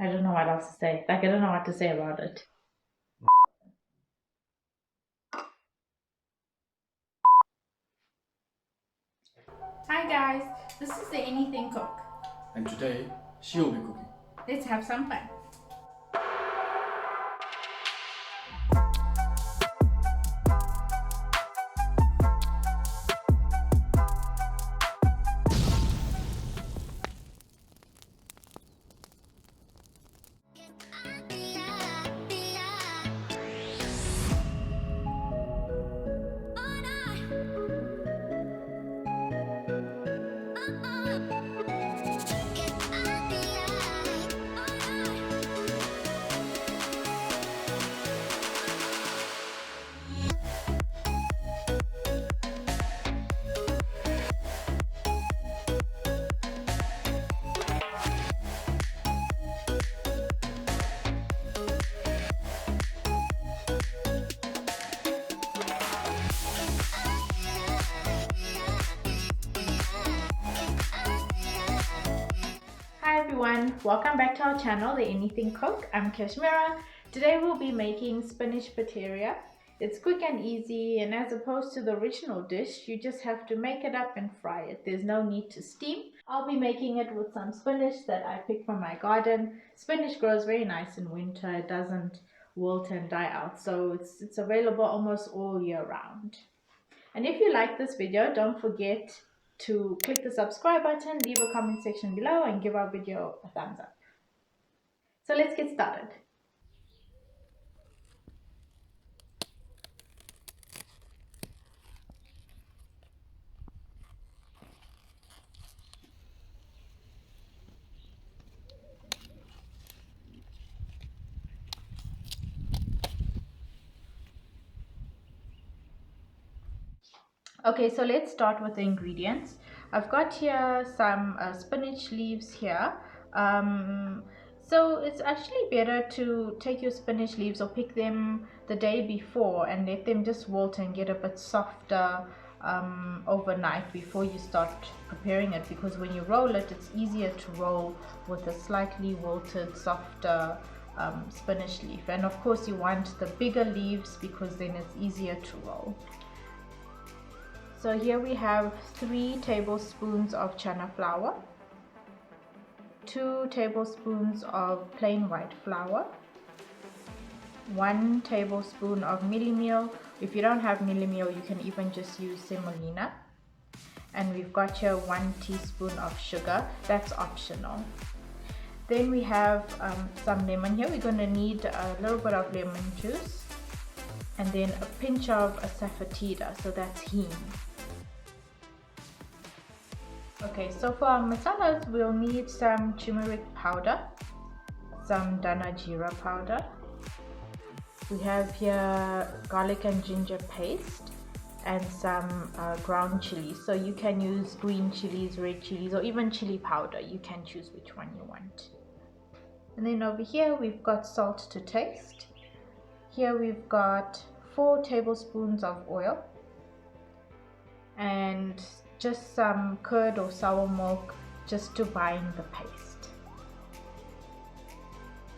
I don't know what else to say. Like, I don't know what to say about it. Hi guys, this is the Anything Cook. And today, she will be cooking. Let's have some fun. Hi everyone, welcome back to our channel, The Anything Cook. I'm Kashmira. Today we'll be making spinach pateria. It's quick and easy, and as opposed to the original dish, you just have to make it up and fry it. There's no need to steam. I'll be making it with some spinach that I picked from my garden. Spinach grows very nice in winter. It doesn't wilt and die out, so it's available almost all year round. And if you like this video, don't forget to click the subscribe button, leave a comment section below, and give our video a thumbs up. So let's get started. Okay, so let's start with the ingredients. I've got here some spinach leaves here. So it's actually better to take your spinach leaves or pick them the day before and let them just wilt and get a bit softer overnight before you start preparing it, because when you roll it, it's easier to roll with a slightly wilted, softer spinach leaf. And of course you want the bigger leaves because then it's easier to roll. So here we have 3 tablespoons of Chana flour, 2 tablespoons of plain white flour, 1 tablespoon of Mealie meal. If you don't have Mealie meal, you can even just use Semolina. And we've got here 1 teaspoon of sugar. That's optional. Then we have some lemon here. We're going to need a little bit of lemon juice, and then a pinch of Asafoetida, so that's hing. Okay, so for our masalas, we'll need some turmeric powder, some Dhana Jeera powder. We have here garlic and ginger paste, and some ground chili. So you can use green chilies, red chilies, or even chili powder. You can choose which one you want. And then over here we've got salt to taste. Here we've got 4 tablespoons of oil, and just some curd or sour milk just to bind the paste.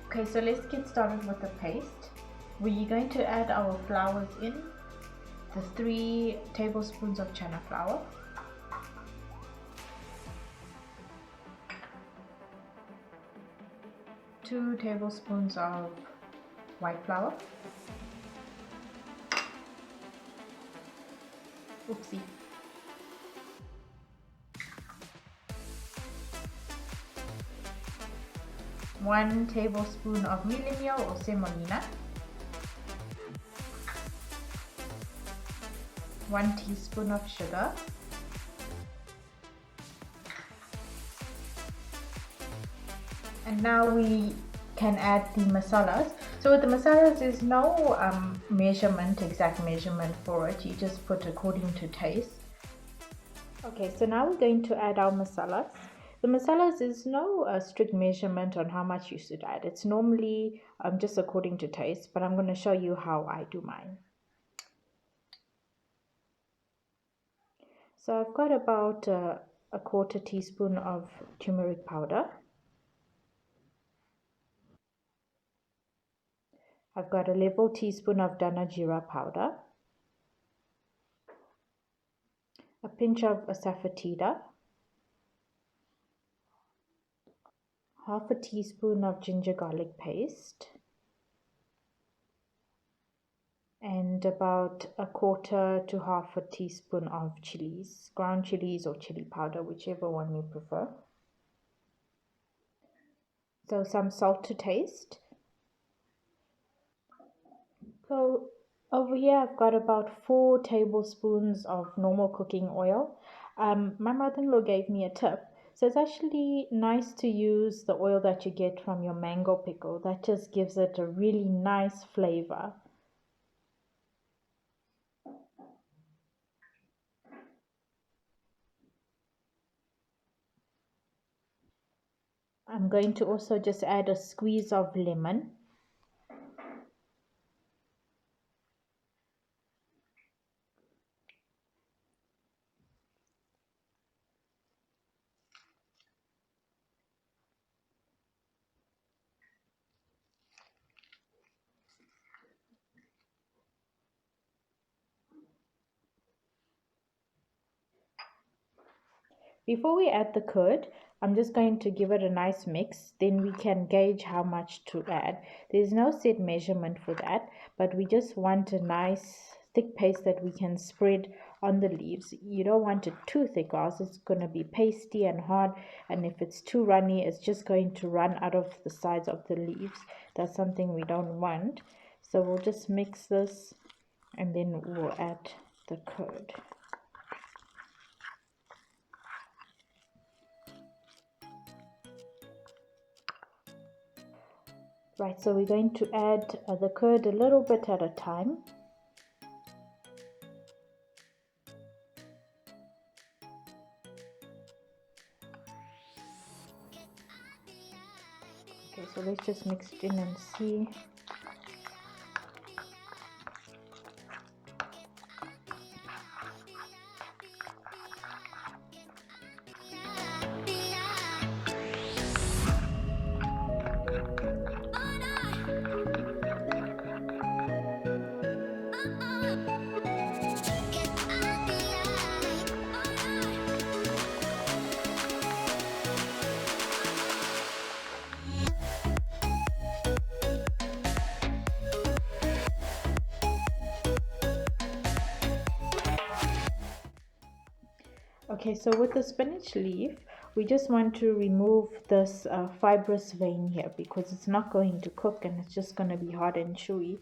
Okay, so let's get started with the paste. We're going to add our flours in, the 3 tablespoons of Chana flour, two tablespoons of white flour, oopsie, 1 tablespoon of Mealie meal or Semolina, 1 teaspoon of sugar, and now we can add the masalas. So with the masalas, there's no exact measurement for it. You just put according to taste. Okay, so now we're going to add our masalas. The masalas is no strict measurement on how much you should add. It's normally just according to taste, but I'm going to show you how I do mine. So I've got about a quarter teaspoon of turmeric powder, I've got a level teaspoon of Dhana Jeera powder, a pinch of Asafoetida, half a teaspoon of ginger garlic paste, and about a quarter to half a teaspoon of chilies, ground chilies or chili powder, whichever one you prefer. So some salt to taste. So over here I've got about 4 tablespoons of normal cooking oil. My mother-in-law gave me a tip. So it's actually nice to use the oil that you get from your mango pickle. That just gives it a really nice flavor. I'm going to also just add a squeeze of lemon. Before we add the curd, I'm just going to give it a nice mix. Then we can gauge how much to add. There's no set measurement for that, but we just want a nice thick paste that we can spread on the leaves. You don't want it too thick, or else it's going to be pasty and hard, and if it's too runny, it's just going to run out of the sides of the leaves. That's something we don't want. So we'll just mix this, and then we'll add the curd. Right, so we're going to add the curd a little bit at a time. Okay, so let's just mix it in and see. Okay, so with the spinach leaf, we just want to remove this fibrous vein here because it's not going to cook and it's just going to be hard and chewy.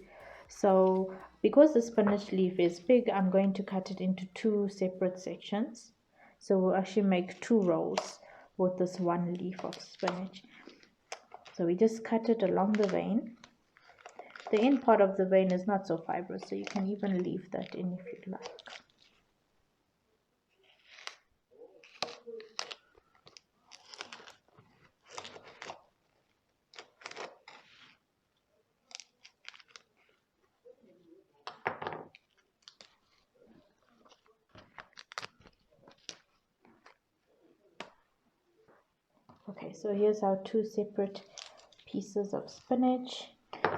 So because the spinach leaf is big, I'm going to cut it into 2 separate sections. So we'll actually make 2 rolls with this 1 leaf of spinach. So we just cut it along the vein. The end part of the vein is not so fibrous, so you can even leave that in if you'd like. Okay, so here's our 2 separate pieces of spinach.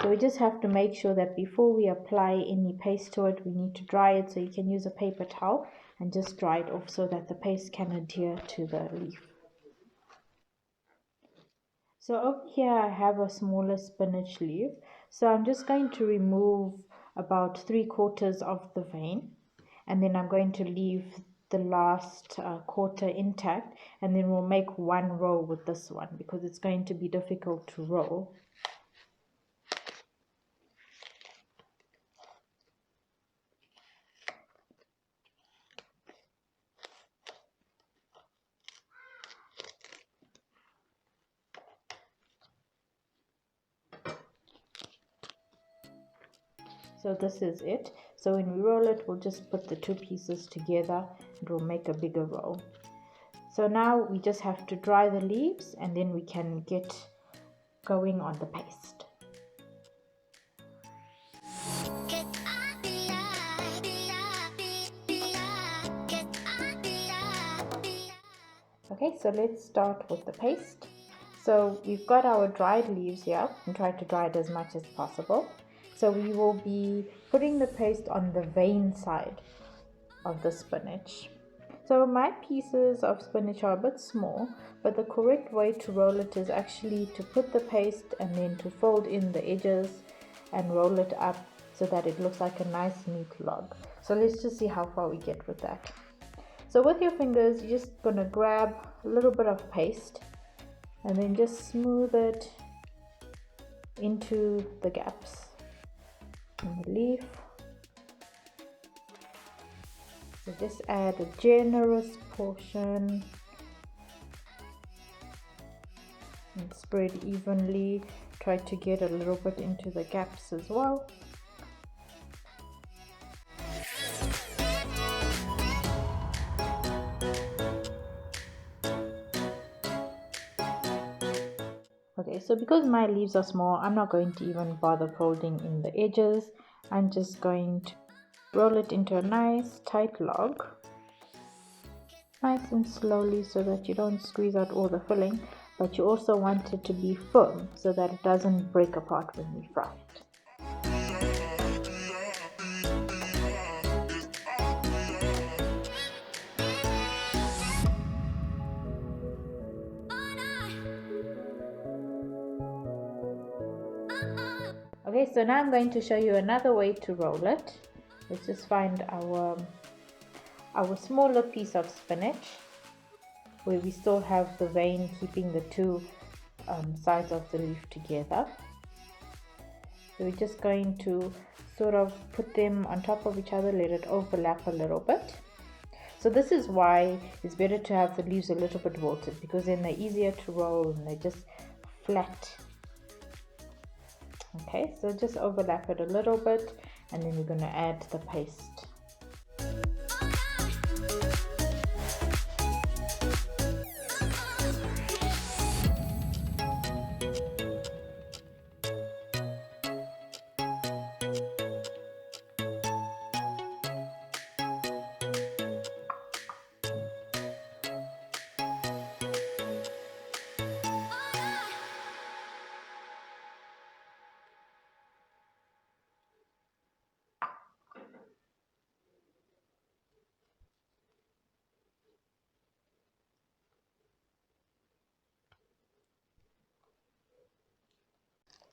So we just have to make sure that before we apply any paste to it, we need to dry it. So you can use a paper towel and just dry it off so that the paste can adhere to the leaf. So over here I have a smaller spinach leaf. So I'm just going to remove about 3/4 of the vein, and then I'm going to leave the last quarter intact, and then we'll make 1 roll with this one because it's going to be difficult to roll. So this is it. So when we roll it, we'll just put the 2 pieces together and we'll make a bigger roll. So now we just have to dry the leaves and then we can get going on the paste. Okay, so let's start with the paste. So we've got our dried leaves here and try to dry it as much as possible. So we will be putting the paste on the vein side of the spinach. So my pieces of spinach are a bit small, but the correct way to roll it is actually to put the paste and then to fold in the edges and roll it up so that it looks like a nice neat log. So let's just see how far we get with that. So with your fingers, you're just gonna grab a little bit of paste and then just smooth it into the gaps in the leaf. So just add a generous portion and spread evenly. Try to get a little bit into the gaps as well. Okay, so because my leaves are small, I'm not going to even bother folding in the edges. I'm just going to roll it into a nice tight log, nice and slowly, so that you don't squeeze out all the filling, but you also want it to be firm so that it doesn't break apart when we fry it. Okay, so now I'm going to show you another way to roll it. Let's just find our smaller piece of spinach where we still have the vein keeping the two sides of the leaf together. So we're just going to sort of put them on top of each other, let it overlap a little bit. So this is why it's better to have the leaves a little bit wilted, because then they're easier to roll and they're just flat. Okay, so just overlap it a little bit and then we're going to add the paste.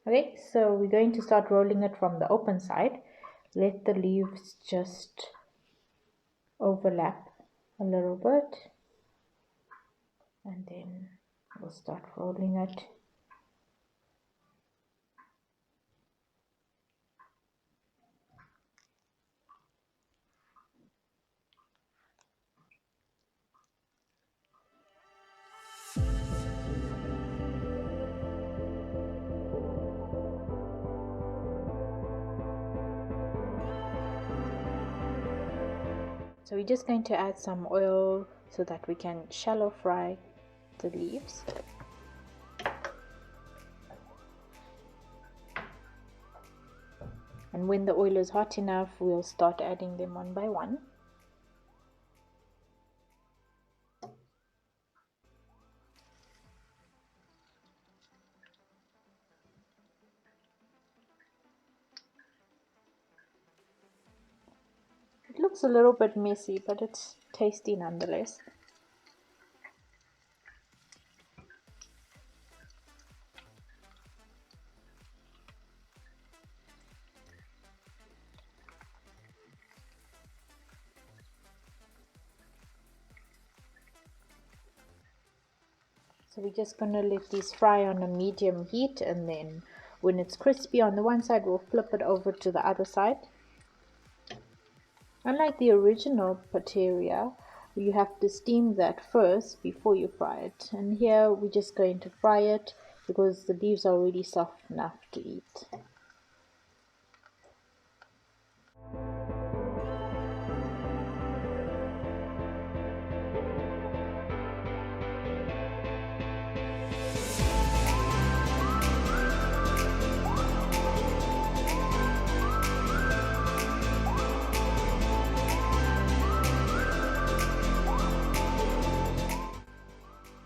Okay, so we're going to start rolling it from the open side. Let the leaves just overlap a little bit and then we'll start rolling it. So we're just going to add some oil so that we can shallow fry the leaves. And when the oil is hot enough, we'll start adding them one by one. It looks a little bit messy, but it's tasty nonetheless. So we're just going to let these fry on a medium heat, and then when it's crispy on the one side, we'll flip it over to the other side. Unlike the original pateria, you have to steam that first before you fry it. And here we're just going to fry it because the leaves are already soft enough to eat.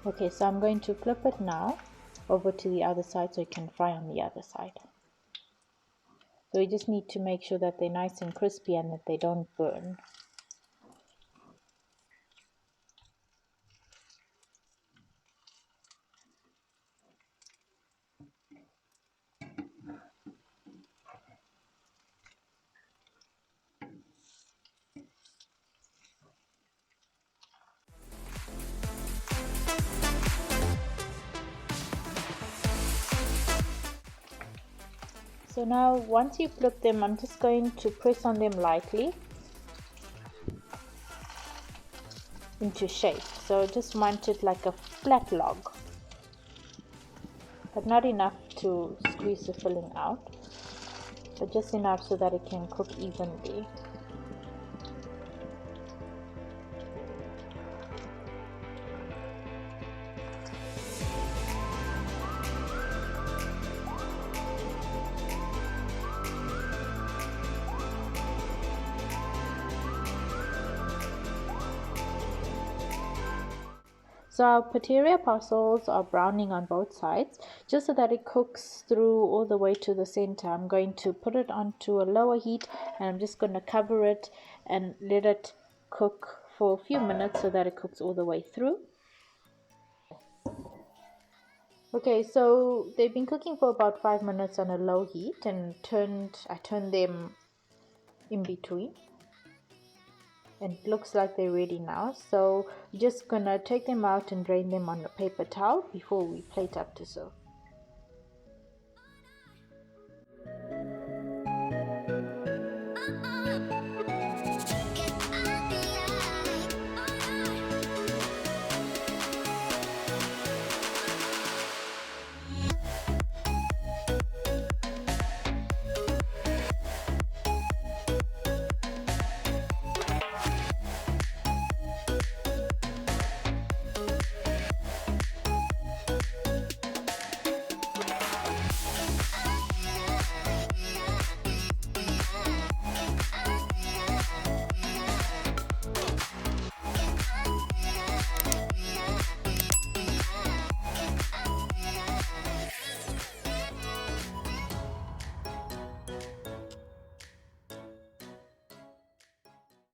Okay, so I'm going to flip it now over to the other side so it can fry on the other side. So we just need to make sure that they're nice and crispy and that they don't burn. So now once you flip them, I'm just going to press on them lightly into shape. So just want it like a flat log, but not enough to squeeze the filling out, but just enough so that it can cook evenly. So our pateria parcels are browning on both sides. Just so that it cooks through all the way to the center, I'm going to put it onto a lower heat, and I'm just going to cover it and let it cook for a few minutes so that it cooks all the way through. Okay, so they've been cooking for about 5 minutes on a low heat, and I turned them in between. And it looks like they're ready now, so we're just gonna take them out and drain them on a paper towel before we plate up to serve.